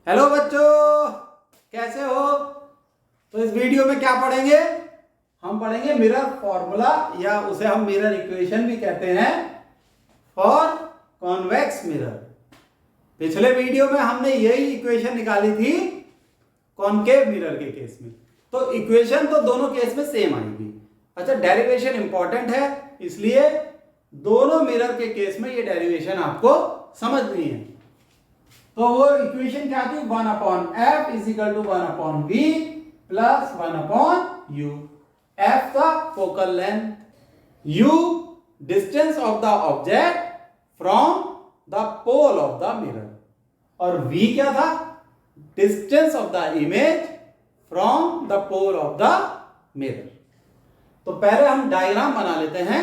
Hello बच्चों, कैसे हो? तो इस वीडियो में क्या पढ़ेंगे? हम पढ़ेंगे मिरर फॉर्मूला या उसे हम मिरर इक्वेशन भी कहते हैं फॉर कॉन्वेक्स मिरर। पिछले वीडियो में हमने यही इक्वेशन निकाली थी कॉनकेव मिरर के केस में। तो इक्वेशन तो दोनों केस में सेम आएगी। अच्छा, डेरिवेशन इंपॉर्टेंट है, इसलिए दोनों मिरर के केस में ये डेरिवेशन आपको समझनी है। तो वो इक्वेशन क्या थी? 1/f is equal to 1/v plus 1/u। f का focal length, u distance of the object from the pole of the mirror, और v क्या था? Distance of the image from the pole of the mirror. तो पहले हम diagram बना लेते हैं,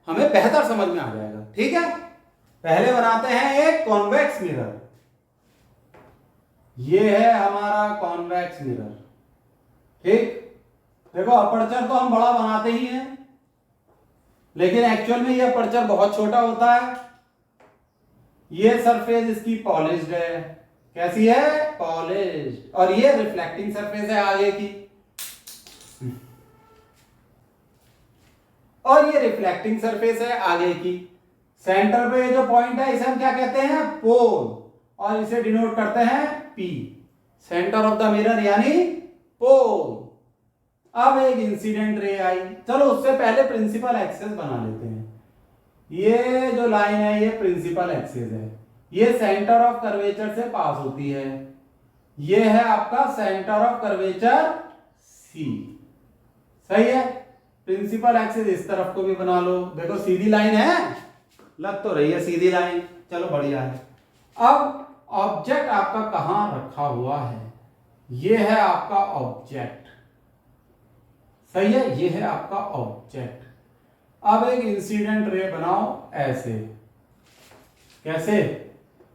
हमें बेहतर समझ में आ जाएगा। ठीक है, पहले बनाते हैं एक कॉन्वेक्स मिरर। ये है हमारा कॉन्वेक्स मिरर। ठीक, देखो अपर्चर तो हम बड़ा बनाते ही हैं, लेकिन एक्चुअल में ये अपर्चर बहुत छोटा होता है। ये सरफेस इसकी पॉलिश्ड है। कैसी है? पॉलिश्ड। और ये रिफ्लेक्टिंग सरफेस है आगे की, और ये रिफ्लेक्टिंग सरफेस है आगे की। सेंटर पे जो पॉइंट है इसे हम क्या कहते हैं? पोल, और इसे डिनोट करते हैं P, centre of the mirror यानी पोल। अब एक इंसिडेंट रे आई, चलो उससे पहले प्रिंसिपल एक्सिस बना लेते हैं। ये जो लाइन है ये प्रिंसिपल एक्सिस है, ये सेंटर ऑफ कर्वेचर से पास होती है। ये है आपका सेंटर ऑफ कर्वेचर C। सही है, प्रिंसिपल एक्सिस इस तरफ को भी बना लो। देखो सीधी लाइन है, लग तो रही है सीधी लाइन, चलो बढ़िया है। अब ऑब्जेक्ट आपका कहां रखा हुआ है? ये है आपका ऑब्जेक्ट। सही है, ये है आपका ऑब्जेक्ट। अब एक इंसिडेंट रे बनाओ ऐसे। कैसे?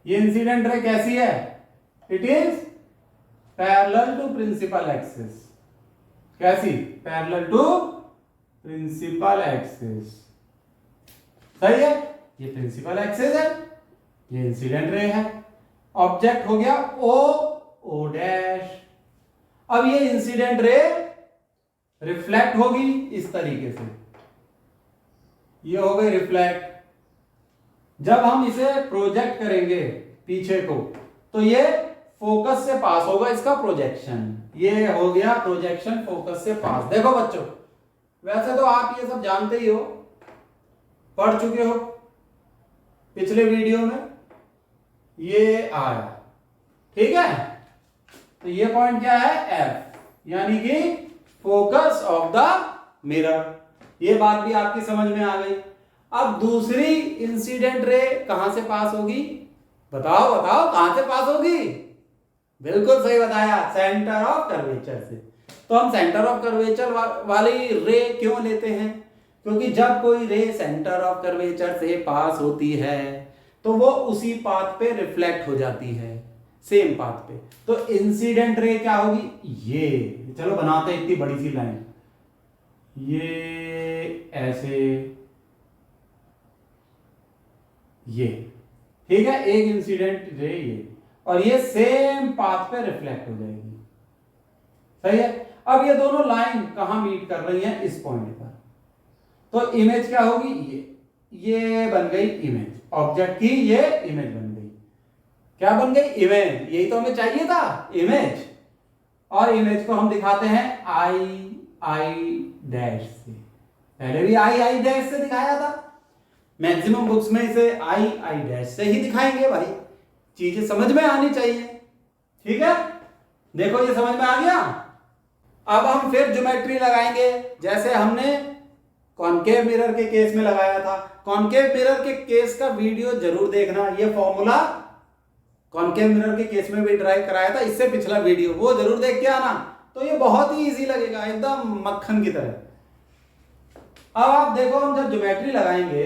ये इंसिडेंट रे कैसी है? It is parallel to principal axis. कैसी? Parallel to principal axis. सही है, ये प्रिंसिपल एक्सिस है, ये इंसिडेंट रे है। ऑब्जेक्ट हो गया ओ डैश। अब ये इंसिडेंट रे रिफ्लेक्ट होगी इस तरीके से, ये हो गई रिफ्लेक्ट। जब हम इसे प्रोजेक्ट करेंगे पीछे को, तो ये फोकस से पास होगा, इसका प्रोजेक्शन। ये हो गया प्रोजेक्शन फोकस से पास। देखो बच्चों, वैसे तो आप ये सब जानते ही हो, पढ़ चुके हो पिछले वीडियो में, ये आया। ठीक है, तो ये पॉइंट क्या है? F, यानी कि फोकस ऑफ द मिरर। ये बात भी आपकी समझ में आ गई। अब दूसरी इंसिडेंट रे कहां से पास होगी? बताओ बताओ, कहां से पास होगी? बिल्कुल सही बताया, सेंटर ऑफ कर्वेचर से। तो हम सेंटर ऑफ कर्वेचर वाली रे क्यों लेते हैं? क्योंकि जब कोई रे सेंटर ऑफ कर्वेचर से पास होती है तो वो उसी पाथ पे रिफ्लेक्ट हो जाती है, सेम पाथ पे। तो इंसिडेंट रे क्या होगी? ये, चलो बनाते हैं इतनी बड़ी सी लाइन, ये ऐसे, ये। ठीक है, एक इंसिडेंट रे ये, और ये सेम पाथ पे रिफ्लेक्ट हो जाएगी। सही है। अब ये दोनों लाइन कहां मीट कर रही हैं? इस पॉइंट पर। तो इमेज क्या होगी? ये बन गई इमेज ऑब्जेक्ट की, ये इमेज बन गई। क्या बन गई? इमेज। यही तो हमें चाहिए था, इमेज। और इमेज को हम दिखाते हैं आई डैश से। पहले भी आई डैश से दिखाया था, मैक्सिमम बुक्स में इसे आई डैश से ही दिखाएंगे। भाई चीजें समझ में आनी चाहिए। ठीक है, देखो ये समझ में आ गया। अब हम फिर ज्योमेट्री लगाएंगे, जैसे हमने कॉनकेव मिरर के केस में लगाया था। कॉनकेव मिरर के केस का वीडियो जरूर देखना, ये फॉर्मूला कॉनकेव मिरर के केस में भी ड्राइव कराया था, इससे पिछला वीडियो, वो जरूर देख के आना। तो ये बहुत ही इजी लगेगा, एकदम मक्खन की तरह। अब आप देखो, हम जब ज्योमेट्री लगाएंगे,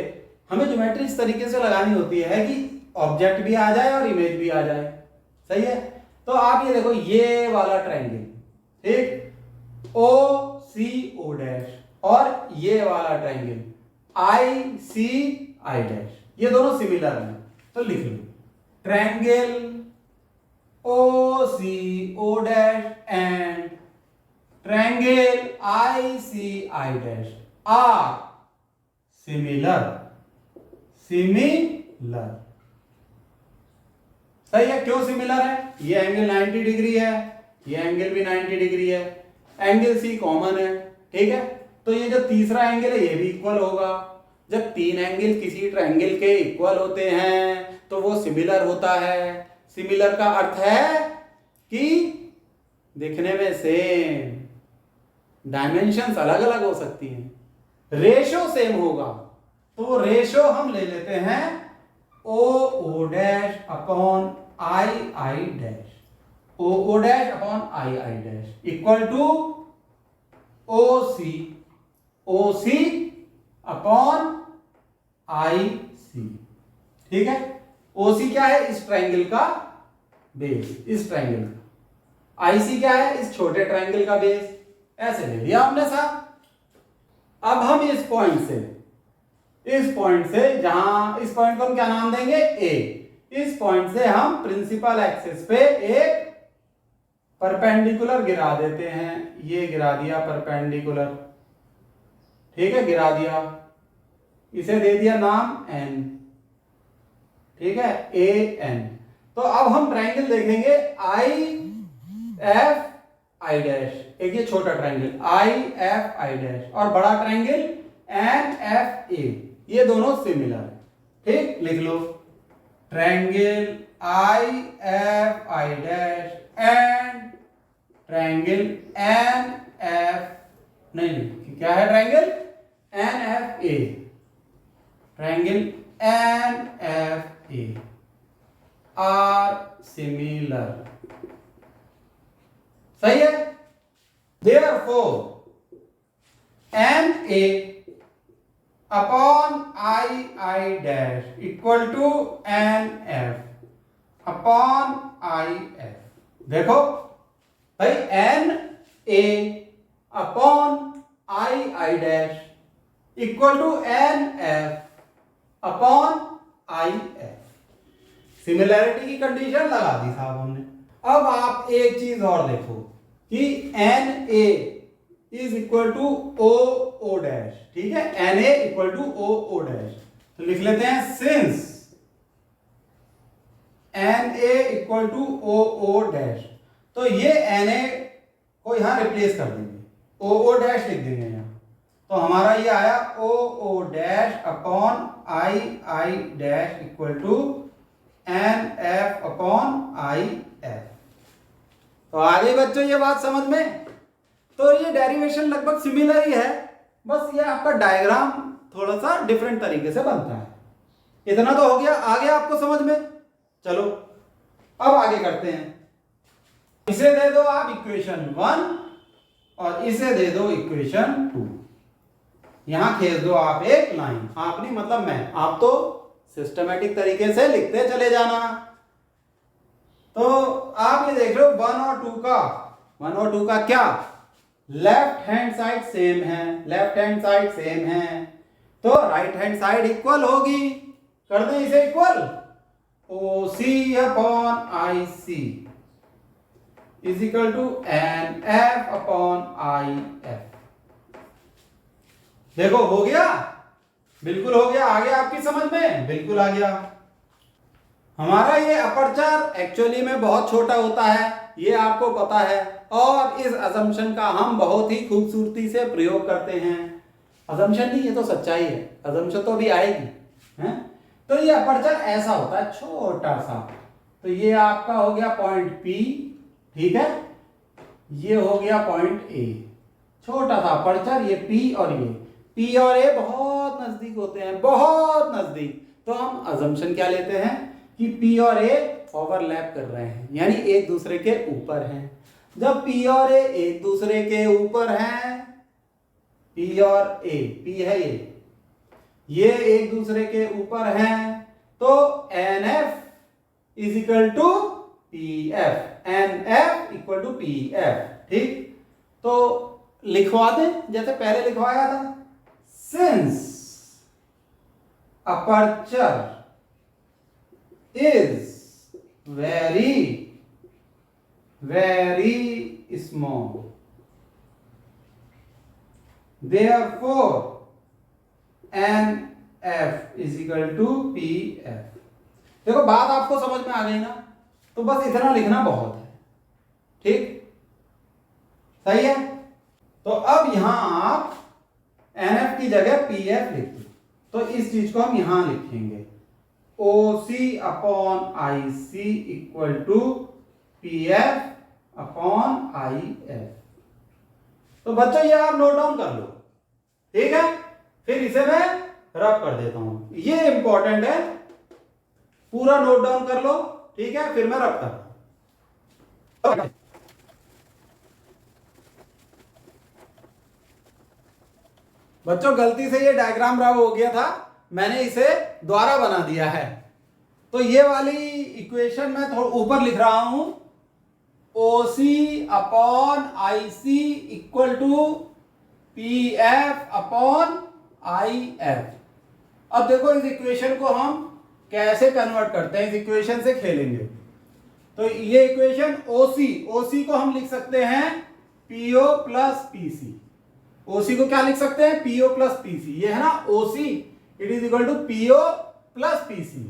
हमें ज्योमेट्री इस तरीके से लगानी होती है कि ऑब्जेक्ट भी आ जाए और इमेज भी आ जाए। सही है, तो आप ये देखो, ये वाला ट्रायंगल, ठीक, OCO डैश, और ये वाला ट्रायंगल ICI डैश, ये दोनों सिमिलर हैं। तो लिख लो triangle OCO C O dash and triangle I C I dash are similar. Similar सही है। क्यों सिमिलर है? ये एंगल 90 डिग्री है, ये एंगल भी 90 डिग्री है, एंगल सी कॉमन है, ठीक है। तो ये जो तीसरा एंगल है ये भी इक्वल होगा। जब तीन एंगल किसी ट्रायंगल के इक्वल होते हैं तो वो सिमिलर होता है। सिमिलर का अर्थ है कि दिखने में सेम, डायमेंशंस अलग अलग हो सकती हैं, रेशो सेम होगा। तो वो रेशो हम ले लेते हैं O O dash upon I I dash, O O dash upon I I dash equal to O C upon I C, ठीक है। ओ सी क्या है? इस ट्रायंगल का बेस, इस ट्रायंगल का। आई सी क्या है? इस छोटे ट्रायंगल का बेस। ऐसे ले लिया हमने साहब। अब हम इस पॉइंट से जहां, इस पॉइंट को हम क्या नाम देंगे? ए। इस पॉइंट से हम प्रिंसिपल एक्सिस पे एक परपेंडिकुलर गिरा देते हैं। ये गिरा दिया परपेंडिकुलर, ठीक है, गिरा दिया। इसे दे दिया नाम एन, ठीक है, ए एन। तो अब हम ट्रायंगल देखेंगे आई एफ आई डैश, एक ये छोटा triangle I F I dash और बड़ा ट्रायंगल एन एफ ए, ये दोनों सिमिलर है, ठीक। लिख लो triangle I F I dash and triangle N F, नहीं क्या है? Triangle N F A, triangle N F A are similar. सही है। Therefore, N A upon I dash equal to N F upon I F. देखो भाई, N A upon I dash equal to N F upon I F. Similarity की condition लगा दी साहब हमने। अब आप एक चीज और देखो कि N A is equal to O O dash, ठीक है, N A equal to O O dash. तो लिख लेते हैं since N A equal to O O dash, तो ये एन ए को यहां रिप्लेस कर देंगे, ओ ओ डैश लिख देंगे यहां। तो हमारा ये आया O O dash upon I dash equal to N F upon I F. तो आ गई बच्चों ये बात समझ में? तो ये डेरिवेशन लगभग सिमिलर ही है, बस ये आपका डायग्राम थोड़ा सा डिफरेंट तरीके से बनता है। इतना तो हो गया, आ गया आपको समझ में? चलो अब आगे करते हैं। इसे दे दो आप इक्वेशन 1 और इसे दे दो इक्वेशन 2। यहां खींच दो आप एक लाइन, आप नहीं मतलब मैं, आप तो सिस्टमेटिक तरीके से लिखते चले जाना। तो आप ये देख लो 1 और 2 का क्या? लेफ्ट हैंड साइड सेम है, लेफ्ट हैंड साइड सेम है, तो राइट हैंड साइड इक्वल होगी। कर दें इसे equal, O C upon I C is equal to N F upon I F. देखो हो गया, बिल्कुल हो गया। आ गया आपकी समझ में? बिल्कुल आ गया। हमारा ये अपर्चर एक्चुअली में बहुत छोटा होता है, ये आपको पता है, और इस असम्पशन का हम बहुत ही खूबसूरती से प्रयोग करते हैं। असम्पशन नहीं, ये तो सच्चाई है, असम्पशन तो अभी आएगी, हैं? तो ये अपर्चर ऐसा होता है छोटा सा। तो ये आपका हो गया पॉइंट P, ठीक है, ये हो गया पॉइंट A, छोटा सा अपर्चर, ये P और ये P और A बहुत नजदीक होते हैं, बहुत नजदीक। तो हम असम्पशन क्या लेते हैं कि P और A ओवरलैप कर रहे हैं, यानी एक दूसरे के ऊपर हैं। जब P और A एक दूसरे के ऊपर हैं, P और A, P है ये एक दूसरे के ऊपर हैं, तो NF is equal to PF, NF equal to PF, ठीक। तो लिखवा दें जैसे पहले लिखवाया था, since aperture is very very small. Therefore, NF is equal to PF. देखो बात आपको समझ में आ गई ना, तो बस इतना लिखना बहुत है, ठीक, सही है। तो अब यहां आप NF की जगह PF लिख दो, तो इस चीज को हम यहां लिखेंगे OC upon IC equal to PF upon IF। तो बच्चों ये आप नोट डाउन कर लो, ठीक है। फिर इसे मैं रब कर देता हूं, ये इंपॉर्टेंट है, पूरा नोट डाउन कर लो, ठीक है। फिर मैं रब करता हूं। बच्चों गलती से ये डायग्राम रब हो गया था, मैंने इसे दोबारा बना दिया है। तो ये वाली इक्वेशन मैं थोड़ा ऊपर लिख रहा हूं, OC upon IC equal to PF upon IF। अब देखो इस इक्वेशन को हम कैसे कन्वर्ट करते हैं, इस इक्वेशन से खेलेंगे। तो ये इक्वेशन OC को हम लिख सकते हैं PO प्लस PC। OC को क्या लिख सकते हैं, PO प्लस PC। ये है ना OC, it is equal to PO plus PC।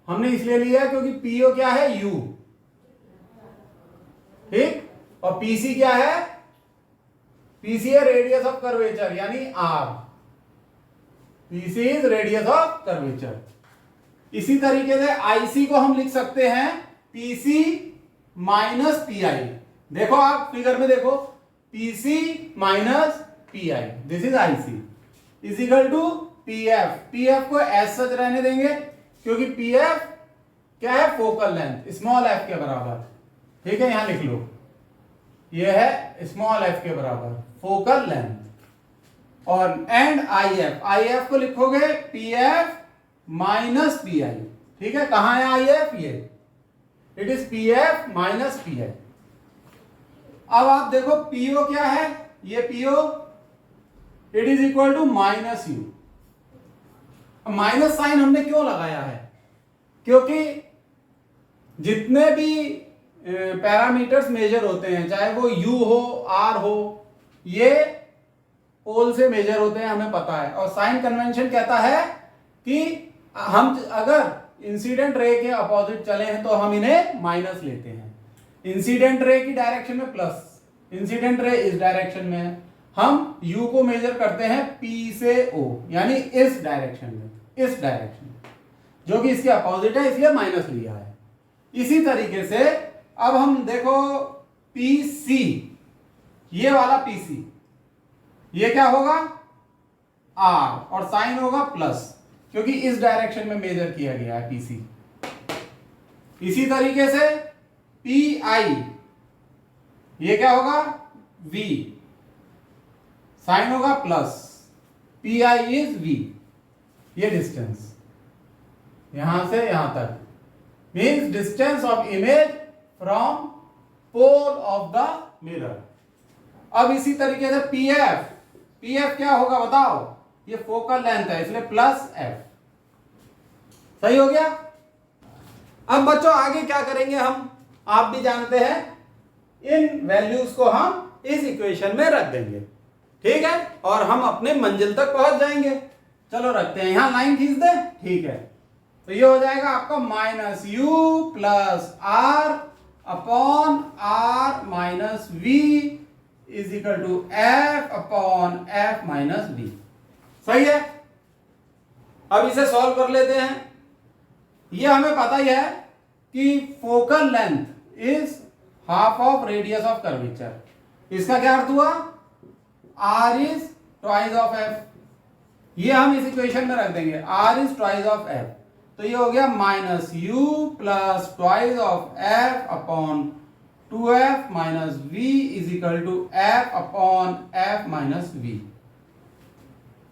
हमने इसलिए लिया क्योंकि PO क्या है, U, ठीक, और PC क्या है, PC है रेडियस ऑफ कर्वेचर यानी R। PC is radius of curvature. इसी तरीके से IC को हम लिख सकते हैं PC माइनस PI। देखो आप फिगर में देखो, PC minus PI, this is IC is equal to PF। PF को एज सच रहने देंगे क्योंकि PF क्या है, फोकल लेंथ, स्मॉल f के बराबर, ठीक है, यहां लिख लो, ये है स्मॉल f के बराबर फोकल लेंथ। और एंड IF को लिखोगे PF माइनस PI, ठीक है। कहां है IF, ये it is PF minus PI। अब आप देखो PO क्या है, ये PO it is equal to minus U। Minus sign हमने क्यों लगाया है, क्योंकि जितने भी पैरामीटर्स मेजर होते हैं, चाहे वो U हो R हो, ये पोल से मेजर होते हैं, हमें पता है। और साइन कन्वेंशन कहता है कि हम अगर इंसिडेंट रे के अपोजिट चले हैं तो हम इन्हें माइनस लेते हैं। इंसिडेंट रे की डायरेक्शन में प्लस, इंसिडेंट रे इस डायरेक्शन में है, हम U को मेजर करते हैं P से O, यानी इस डायरेक्शन में, इस डायरेक्शन में, जो कि इसके अपोजिट है, इसलिए माइनस लिया है। इसी तरीके से अब हम देखो PC, ये वाला PC, ये क्या होगा R, और साइन होगा प्लस, क्योंकि इस डायरेक्शन में मेजर किया गया है PC। इसी तरीके से PI, ये क्या होगा V, साइन होगा प्लस, PI इज V, ये डिस्टेंस यहां से यहां तक means distance of image from pole of the mirror. अब इसी तरीके से PF क्या होगा बताओ, ये फोकल लेंथ है, इसलिए प्लस F। सही हो गया। अब बच्चों आगे क्या करेंगे हम, आप भी जानते हैं, इन वैल्यूज को हम इस इक्वेशन में रख देंगे, ठीक है, और हम अपने मंजिल तक पहुंच जाएंगे। चलो रखते हैं, यहां लाइन खींच दे, ठीक है। तो ये हो जाएगा आपका minus U plus R upon R minus V is equal to F upon F minus V। सही है। अब इसे सॉल्व कर लेते हैं। ये हमें पता ही है कि focal length is half of radius of curvature. इसका क्या अर्थ हुआ, R is twice of F। ये हम इस इक्वेशन में रख देंगे, R is twice of F। तो ये हो गया minus U plus twice of F upon 2F minus V is equal to F upon F minus V।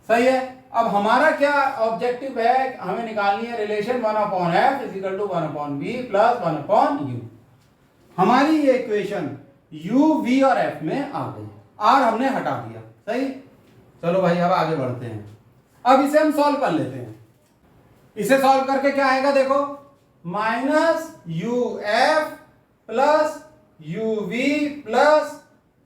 सही है। अब हमारा क्या ऑब्जेक्टिव है, हमें निकालनी है relation 1 upon F is equal to 1 upon V plus 1 upon U। हमारी ये इक्वेशन U, V और F में आ गई, R हमने हटा दिया। सही। चलो भाई अब आगे बढ़ते हैं। अब इसे हम सॉल्व कर लेते हैं। इसे सॉल्व करके क्या आएगा देखो, minus UF plus uv plus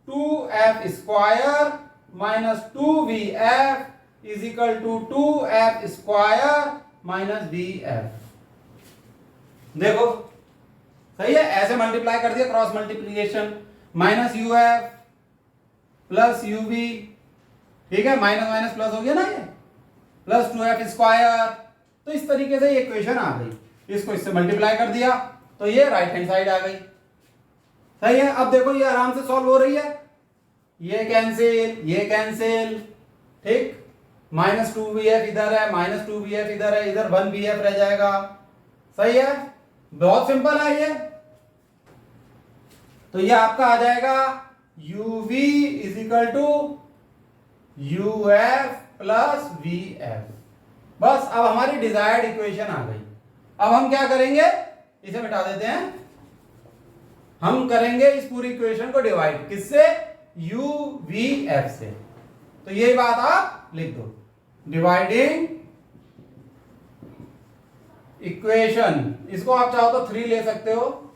2f square minus 2vf is equal to 2f square minus vf। देखो सही है, ऐसे मल्टीप्लाई कर दिया, cross multiplication, minus uf plus uv, ठीक है, माइनस माइनस प्लस हो गया ना ये, प्लस 2f स्क्वायर। तो इस तरीके से ये इक्वेशन आ गई, इसको इससे मल्टीप्लाई कर दिया तो ये राइट हैंड साइड आ गई। सही है, अब देखो ये आराम से सॉल्व हो रही है, ये कैंसिल, ये कैंसिल, ठीक, माइनस 2vf इधर है, माइनस 2vf इधर है, इधर 1vf रह जाएगा। सही है, बहुत सिंपल है ये। तो ये आपका आ जाएगा uv is equal to uf plus vf। बस अब हमारी डिजायर्ड इक्वेशन आ गई। अब हम क्या करेंगे, इसे मिटा देते हैं, हम करेंगे इस पूरी इक्वेशन को डिवाइड, किससे, uvf से। तो यही बात आप लिख दो, डिवाइडिंग इक्वेशन, इसको आप चाहो तो 3 ले सकते हो,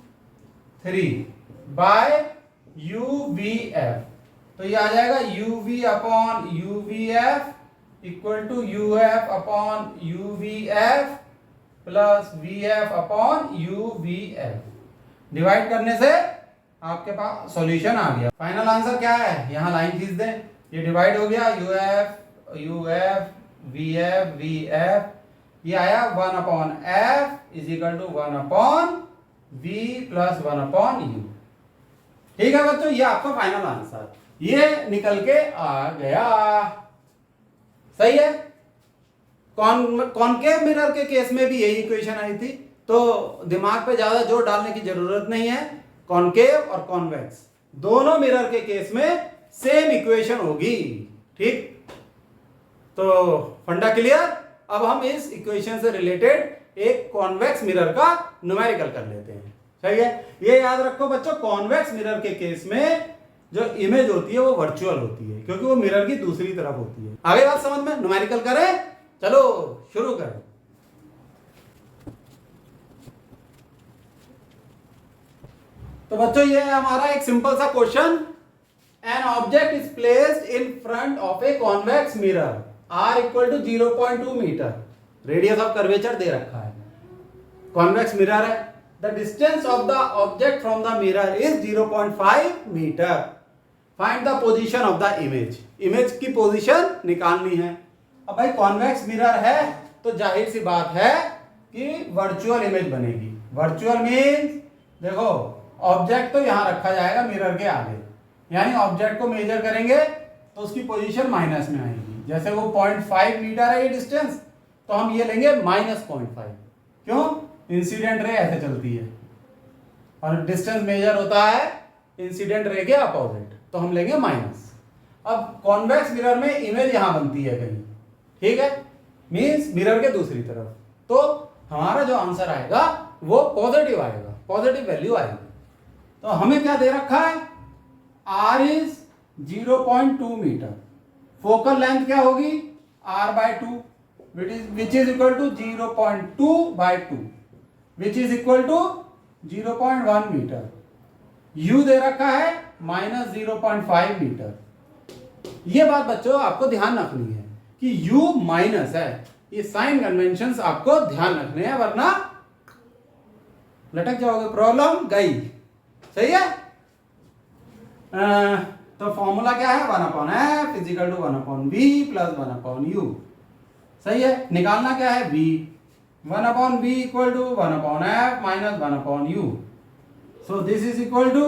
3 बाय uvf। तो ये आ जाएगा uv upon uvf equal to uf upon uvf plus vf upon uvf। Divide करने से आपके पास सॉल्यूशन आ गया। फाइनल आंसर क्या है, यहां लाइन खींच दें, ये डिवाइड हो गया, uf vf vf, ये आया 1 upon f is equal to 1 upon v plus 1 upon u। ठीक है बच्चों, ये आपका फाइनल आंसर ये निकल के आ गया। सही है, कॉनकेव मिरर के केस में भी यही इक्वेशन आई थी, तो दिमाग पे ज्यादा जोर डालने की जरूरत नहीं है। कॉनकेव और कॉन्वेक्स दोनों मिरर के केस में सेम इक्वेशन होगी। ठीक, तो फंडा क्लियर। अब हम इस इक्वेशन से रिलेटेड एक कॉन्वेक्स मिरर का न्यूमेरिकल कर लेते हैं। सही है, ये याद रखो बच्चों, कॉन्वेक्स मिरर के केस में जो इमेज होती है वो वर्चुअल होती है, क्योंकि वो मिरर की दूसरी तरफ होती है। आगे बात समझ में, न्यूमेरिकल करें, चलो शुरू करें। तो बच्चों ये हमारा एक सिंपल सा question, an object is placed in front of a convex mirror r equal to 0.2 metre, radius of curvature दे रखा है, कॉन्वेक्स मिरर है, the distance of the object from the mirror is 0.5 metre, find the position of the image, image की position निकालनी है। अब भाई convex mirror है तो जाहिर सी बात है कि वर्चुअल इमेज बनेगी। वर्चुअल मीन्स देखो ऑब्जेक्ट तो यहां रखा जाएगा मिरर के आगे, यानी ऑब्जेक्ट को मेजर करेंगे तो उसकी पोजीशन माइनस में आएगी। जैसे वो 0.5 मीटर है ये डिस्टेंस, तो हम ये लेंगे -0.5, क्यों, इंसिडेंट रे ऐसे चलती है और डिस्टेंस मेजर होता है इंसिडेंट रे के अपोजिट, तो हम लेंगे माइनस। अब कॉन्वेक्स मिरर में इमेज यहां बनती है कहीं, ठीक है, मींस मिरर के दूसरी तरफ, तो हमारा जो आंसर आएगा वो पॉजिटिव आएगा, पॉजिटिव वैल्यू आएगी। तो हमें क्या दे रखा है, r is 0.2 metre, focal length क्या होगी r/2 which is equal to 0.2/2 which is equal to 0.1 metre. u दे रखा है -0.5 मीटर। ये बात बच्चों आपको ध्यान रखनी है कि u माइनस है, ये साइन कन्वेंशंस आपको ध्यान रखने हैं, वरना लटक जाओगे, प्रॉब्लम गई। सही है, तो फॉर्मूला क्या है, 1/f is equal to 1/v plus 1/u। सही है, निकालना क्या है, v, 1/v equal to 1/f minus 1/u। So this is equal to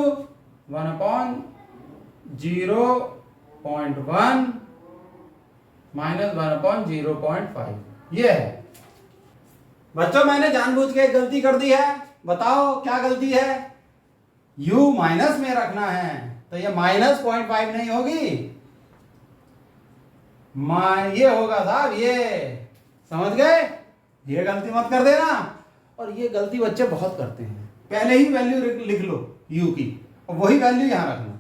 1/0.1 minus 1/0.5, ये है। बच्चों मैंने जानबूझ के एक गलती कर दी है, बताओ क्या गलती है, u माइनस में रखना है, तो ये -0.5 नहीं होगी, ये होगा साहब, ये समझ गए, ये गलती मत कर देना। और ये गलती बच्चे बहुत करते हैं, पहले ही वैल्यू लिख लो u की और वही वैल्यू यहां रखना।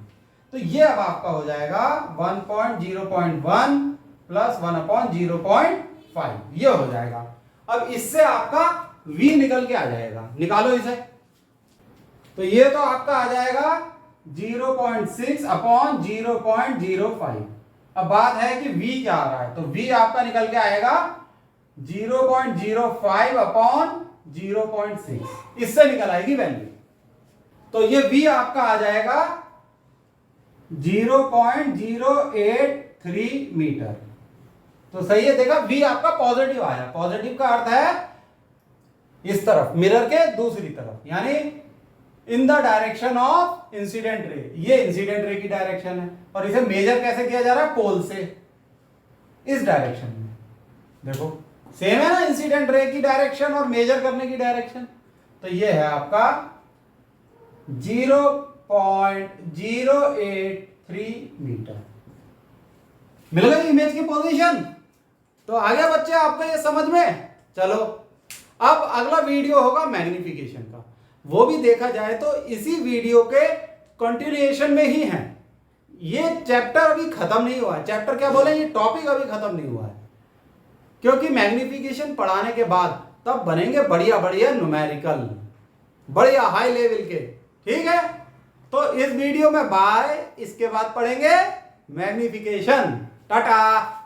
तो ये अब आपका हो जाएगा 1.0.1 प्लस 1/0.5, ये हो जाएगा। अब इससे आपका v निकल के आ जाएगा, निकालो इसे। तो ये तो आपका आ जाएगा 0.6 अपॉन 0.05। अब बात है कि v क्या आ रहा है, तो v आपका निकल के आएगा 0.05 अपॉन 0.6, इससे निकल आएगी वैल्यू। तो ये v आपका आ जाएगा 0.083 मीटर। तो सही है, देखा v आपका पॉजिटिव आया। पॉजिटिव का अर्थ है इस तरफ, मिरर के दूसरी तरफ, यानी in the direction of incident ray. ये इंसिडेंट रे की डायरेक्शन है और इसे मेजर कैसे किया जा रहा है, पोल से, इस डायरेक्शन में। देखो सेम है ना इंसिडेंट रे की डायरेक्शन और मेजर करने की डायरेक्शन। तो ये है आपका 0.083 मीटर। मिल गई इमेज की पोजीशन। तो आ गया बच्चे आपको ये समझ में। चलो अब अगला वीडियो होगा मैग्निफिकेशन का, वो भी देखा जाए तो इसी वीडियो के कंटिन्यूएशन में ही है। ये चैप्टर अभी खत्म नहीं हुआ है, चैप्टर क्या बोले, ये टॉपिक अभी खत्म नहीं हुआ है, क्योंकि मैग्निफिकेशन पढ़ाने के बाद तब बनेंगे बढ़िया बढ़िया न्यूमेरिकल, बढ़िया हाई लेवल के। ठीक है, तो इस वीडियो में बाय, इसके बाद पढ़ेंगे मैग्निफिकेशन। टाटा।